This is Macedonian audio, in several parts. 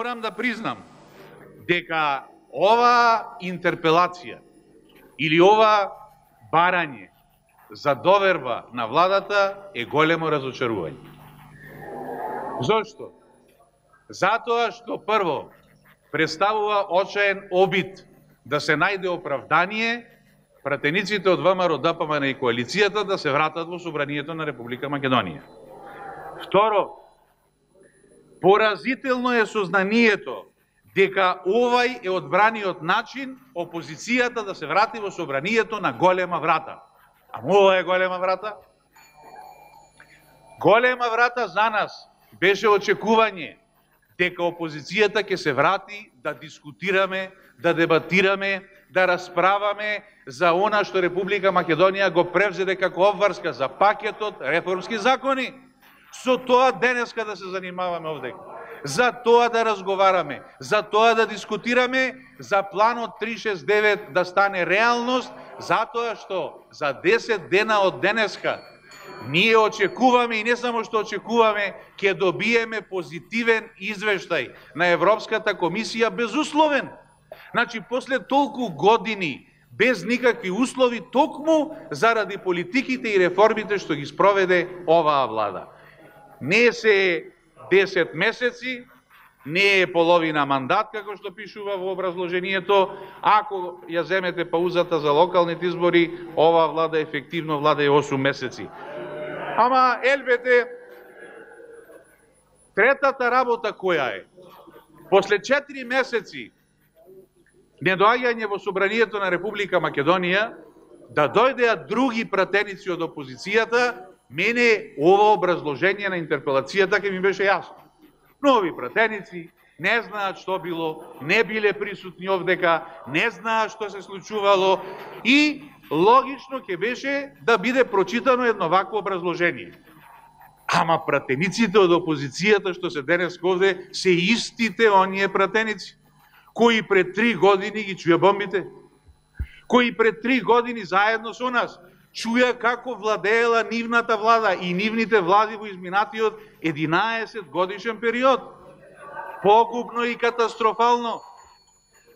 морам да признам дека ова интерпелација или ова барање за доверба на владата е големо разочарување. Зошто? Затоа што прво представува очаен обид да се најде оправдание пратениците од ВМРО, ДПМН и коалицијата да се вратат во собранието на Република Македонија. Второ, поразително е сознанието дека овај е одбраниот начин опозицијата да се врати во собранието на голема врата. Ама ова е голема врата? Голема врата за нас беше очекување дека опозицијата ќе се врати да дискутираме, да дебатираме, да расправаме за она што Република Македонија го превзеде како обврска за пакетот реформски закони. Со тоа денеска да се занимаваме овде. За тоа да разговараме, за тоа да дискутираме, за планот 369 да стане реалност, затоа што за 10 дена од денеска ние очекуваме и не само што очекуваме, ќе добиеме позитивен извештај на Европската комисија безусловен. Значи, после толку години без никакви услови, токму заради политиките и реформите што ги спроведе оваа влада. Не се 10 месеци, не е половина мандат, како што пишува во образложението. Ако ја земете паузата за локалните избори, оваа влада ефективно влада е 8 месеци. Ама, елбете, третата работа која е? После 4 месеци недоаѓање во собранието на Република Македонија, да дојдеа други пратеници од опозицијата, мене ова образложение на интерпелацијата ќе ми беше јасно. Нови пратеници, не знаат што било, не биле присутни овдека, не знаат што се случувало и логично ќе беше да биде прочитано едно вакво образложение. Ама пратениците од опозицијата што се денес овде се истите оние пратеници кои пред 3 години ги чуја бомбите, кои пред 3 години заедно со нас чуја како владеела нивната влада и нивните влади во изминатиот 11 годишен период. Погубно и катастрофално.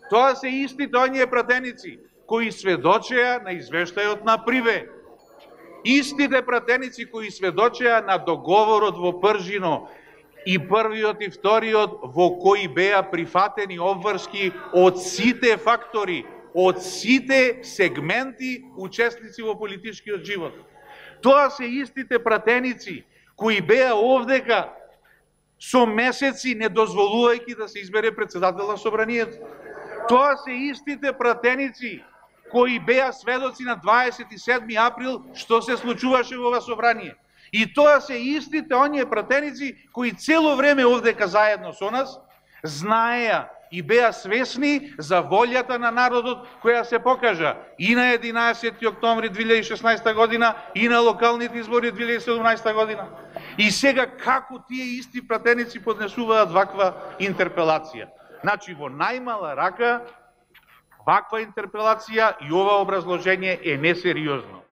Тоа се истите оние пратеници кои сведочеа на извештајот на Приве. Истите пратеници кои сведочеа на договорот во Пржино и првиот и вториот во кои беа прифатени обврски од сите фактори, од сите сегменти учесници во политичкиот живот. Тоа се истите пратеници кои беа овдека со месеци не дозволувајќи да се избере председател на собранието. Тоа се истите пратеници кои беа сведоци на 27 април што се случуваше во ова собрание. И тоа се истите оние пратеници кои цело време овдека заедно со нас знаеа и беа свесни за волјата на народот која се покажа и на 11 октомври 2016 година и на локалните избори 2017 година. И сега како тие исти пратеници поднесуваат ваква интерпелација? Значи во најмала рака ваква интерпелација и ова образложение е несериозно.